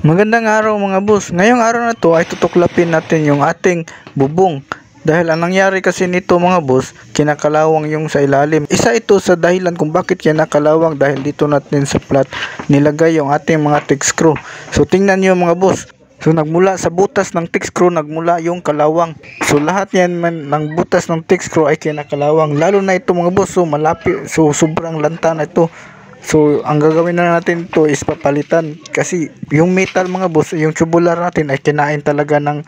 Magandang araw mga boss. Ngayong araw na to ay tutuklapin natin yung ating bubong. Dahil ang nangyari kasi nito mga boss, kinakalawang yung sa ilalim. Isa ito sa dahilan kung bakit kinakalawang dahil dito natin sa flat nilagay yung ating mga thick screw. So tingnan nyo mga boss. So nagmula sa butas ng thick screw, nagmula yung kalawang. So lahat yan ng butas ng thick screw ay kinakalawang. Lalo na ito mga boss, so malapit, so sobrang lanta na ito. So, ang gagawin na natin to is papalitan kasi yung metal mga boss, yung tubular natin ay kinain talaga ng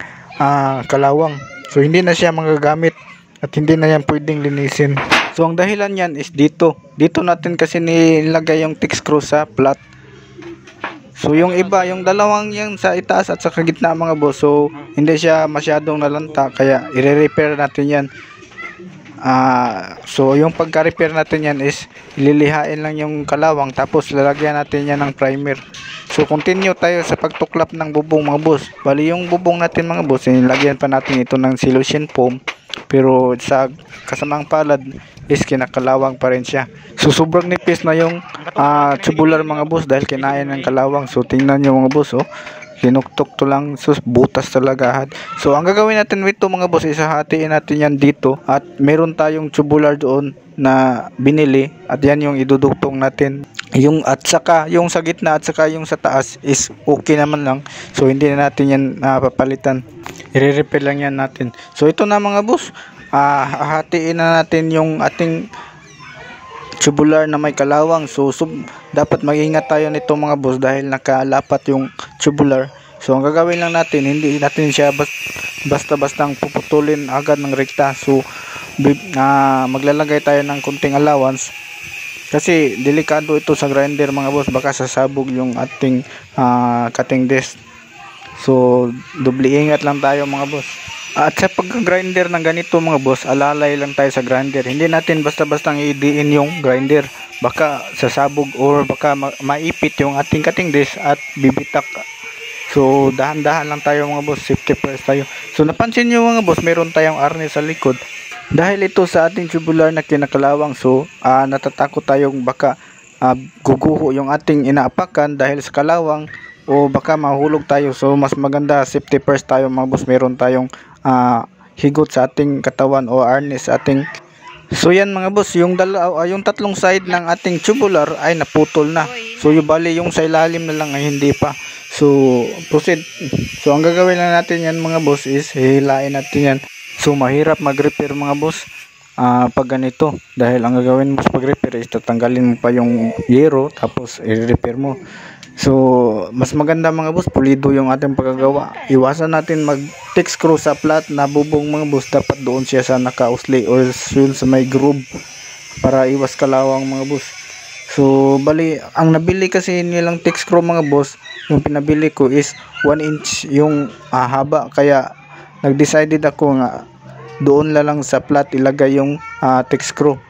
kalawang. So, hindi na siya magagamit at hindi na yan pwedeng linisin. So, ang dahilan yan is dito. Dito natin kasi nilagay yung thick screw sa flat. So, yung iba, yung dalawang yan sa itaas at sa gitna mga boss, so hindi siya masyadong nalanta kaya i-repair natin yan. So yung pagka-repair natin yan is ililihain lang yung kalawang tapos lalagyan natin yan ng primer. So continue tayo sa pagtuklap ng bubong mga boss. Bali yung bubong natin mga boss, nilagyan pa natin ito ng silicone foam, pero sa kasamang palad is kinakalawang pa rin siya. So sobrang nipis na yung tubular mga boss dahil kinain ng kalawang. So tingnan nyo mga boss, oh, tinuktok to lang, sus butas talaga. So ang gagawin natin dito mga boss, isahatiin natin yan dito at meron tayong tubular doon na binili at yan yung idudugtong natin. Yung at saka yung sa gitna at saka yung sa taas is okay naman lang, so hindi na natin yan papalitan, i-repair lang yan natin. So ito na mga boss, hahatiin na natin yung ating tubular na may kalawang. So dapat mag-ingat tayo nito mga boss dahil nakalapat yung tubular. So ang gagawin lang natin, hindi natin siya basta-bastang puputulin agad ng rekta. So maglalagay tayo ng kunting allowance kasi delikado ito sa grinder mga boss, baka sasabog yung ating cutting disc. So doble ingat lang tayo mga boss. At sa pag-grinder ng ganito mga boss, alalay lang tayo sa grinder. Hindi natin basta-bastang i-diin yung grinder, baka sasabog or baka maipit yung ating cutting disc at bibitak. So dahan-dahan lang tayo mga boss, safety first tayo. So napansin nyo mga boss, meron tayong arnes sa likod dahil ito sa ating tubular na kinakalawang. So natatakot tayong baka guguho yung ating inaapakan dahil sa kalawang o baka mahulog tayo. So mas maganda safety first tayo mga boss, meron tayong higot sa ating katawan o arnes sa ating. So yan mga boss, yung tatlong side ng ating tubular ay naputol na. So yung bali yung sa ilalim na lang ay hindi pa. So proceed. So ang gagawin lang natin yan mga boss is hihilain natin yan. So mahirap mag-repair mga boss pag ganito, dahil ang gagawin mo sa pag-repair is tatanggalin mo pa yung yero tapos i-repair mo. So mas maganda mga boss, pulido yung ating pagkagawa. Iwasan natin mag-thick screw sa flat na bubong mga boss, dapat doon siya sa nakausli or yun sa may groove para iwas kalawang mga boss. So bali ang nabili kasi nilang thick screw mga boss, yung pinabili ko is 1 inch yung haba, kaya nag-decided ako nga doon lang sa flat ilagay yung thick screw.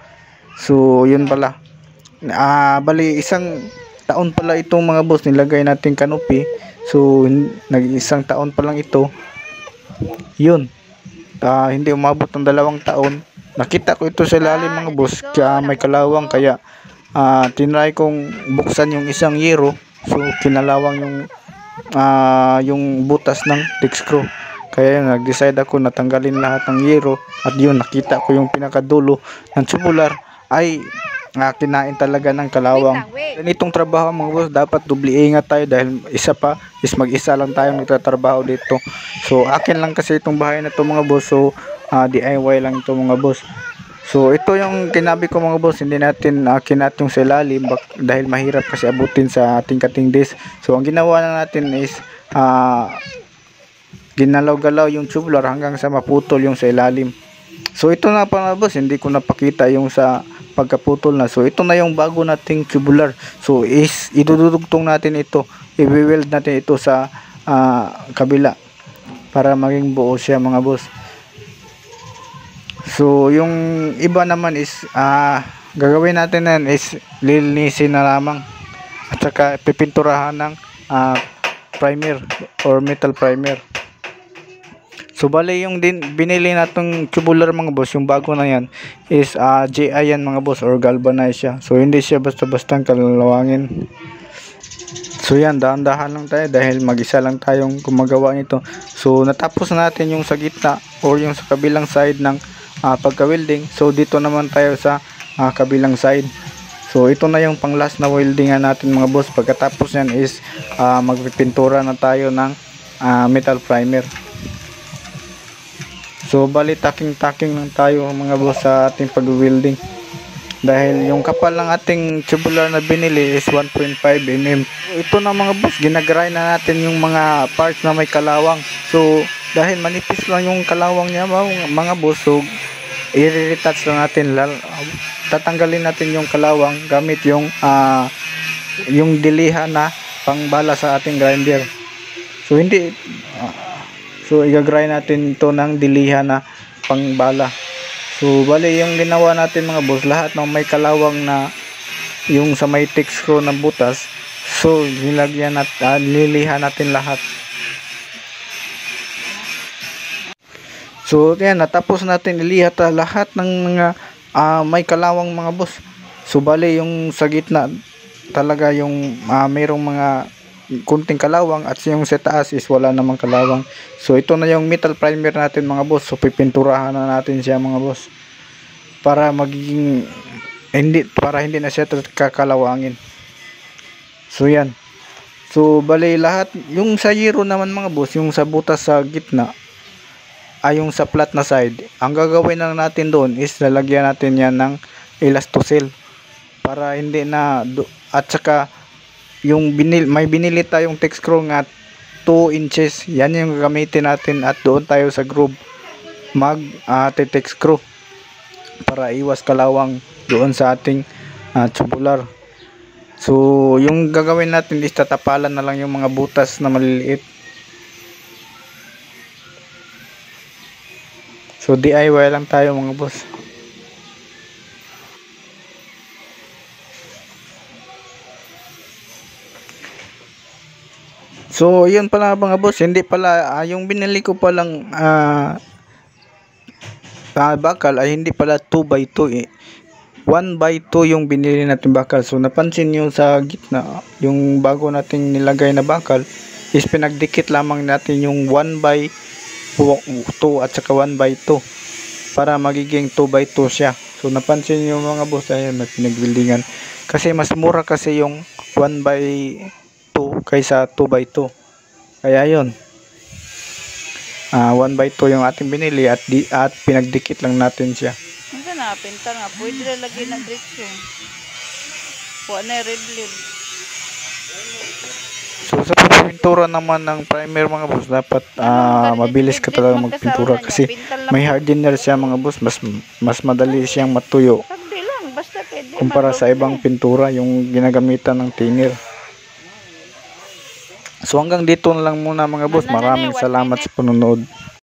So yun pala, bali isang taon pala itong mga boss nilagay natin canopy. So nag-isang taon pa lang ito, yun, hindi umabot ng 2 taon. Nakita ko ito sa lalim mga boss, kaya may kalawang, kaya tinry kong buksan yung isang yero. So kinalawang yung butas ng thick screw, kaya nag-decide ako na tanggalin lahat ng yero. At yun, nakita ko yung pinakadulo ng tubular ay kinain talaga ng kalawang. Ganitong trabaho mga boss, dapat doble ingat tayo dahil isa pa is mag-isa lang tayong nagtatrabaho dito. So akin lang kasi itong bahay na to mga boss, so DIY lang ito mga boss. So ito yung kinabi ko mga boss, hindi natin kinat yung sa ilalim dahil mahirap kasi abutin sa ating cutting disc. So ang ginawa na natin is ginalaw-galaw yung tubular hanggang sa maputol yung sa ilalim. So ito na pa mga boss, hindi ko napakita yung sa pagkaputol na. So ito na yung bago nating tubular. So is idudugtong natin ito, i-weld natin ito sa kabila para maging buo siya mga boss. So yung iba naman is gagawin natin yan is lilinisin na lamang at saka pipinturahan ng primer or metal primer. So bali yung binili natong tubular mga boss, yung bago na yan is GI yan mga boss, or galvanized siya. So hindi siya basta-bastang kalalawangin. So yan, dahan-dahan lang tayo dahil mag-isa lang tayong gumagawa nito. So natapos na natin yung sa gitna or yung sa kabilang side ng pagka-welding. So dito naman tayo sa kabilang side. So ito na yung pang last na weldingan natin mga boss. Pagkatapos yan is magpipintura na tayo ng metal primer. So bali taking lang tayo mga boss sa ating pag-welding. Dahil yung kapal ng ating tubular na binili is 1.5 mm. Ito na mga boss, ginagrind na natin yung mga parts na may kalawang. So dahil manipis lang yung kalawang niya mga boss, so i-retouch lang natin. Tatanggalin natin yung kalawang gamit yung dilihan na pangbala sa ating grinder. So so i-grind natin ito ng dilihan na pangbala. So bali yung ginawa natin mga boss, lahat ng may kalawang na yung sa may thick screw ng butas, so nilagyan natin, lilihan natin lahat. So yan, natapos natin ilihat lahat ng mga may kalawang mga boss. So bali yung sa gitna talaga yung mayroong mga kunting kalawang at yung sa taas is wala namang kalawang. So ito na yung metal primer natin mga boss. So pipinturahan na natin siya mga boss para magiging hindi na siya kakalawangin. So yan. So bali lahat yung sa zero naman mga boss, yung sa butas sa gitna yung sa flat na side, ang gagawin lang natin doon is lalagyan natin yan ng elastocell para hindi na at saka yung may binili tayong thick screw nga 2 inches, yan yung gagamitin natin at doon tayo sa groove thick screw para iwas kalawang doon sa ating tubular. So yung gagawin natin is tatapalan na lang yung mga butas na maliliit. So DIY lang tayo mga boss. So yun pala mga boss, hindi pala yung binili ko palang bakal ay hindi pala 2x2 eh. 1x2 yung binili natin bakal. So napansin nyo sa gitna, yung bago natin nilagay na bakal is pinagdikit lamang natin yung 1x2 at saka 1x2 para magiging 2x2 siya. So napansin nyo mga boss, ayan, may pinagbuildingan kasi mas mura kasi yung 1x2 kaysa 2x2. Kaya yun, 1x2 yung ating binili at pinagdikit lang natin siya. Ano na, pinta nga, pwede na lagay ng direksyon. Kuha na red lid. So sa pagpintura naman ng primer mga boss, dapat mabilis ka talaga magpintura kasi may hardener siya mga boss, mas madali siyang matuyo Sagdi lang, basta pwede. kumpara sa ibang pintura yung ginagamitan ng thinner. So hanggang dito na lang muna mga boss. Maraming salamat sa panonood.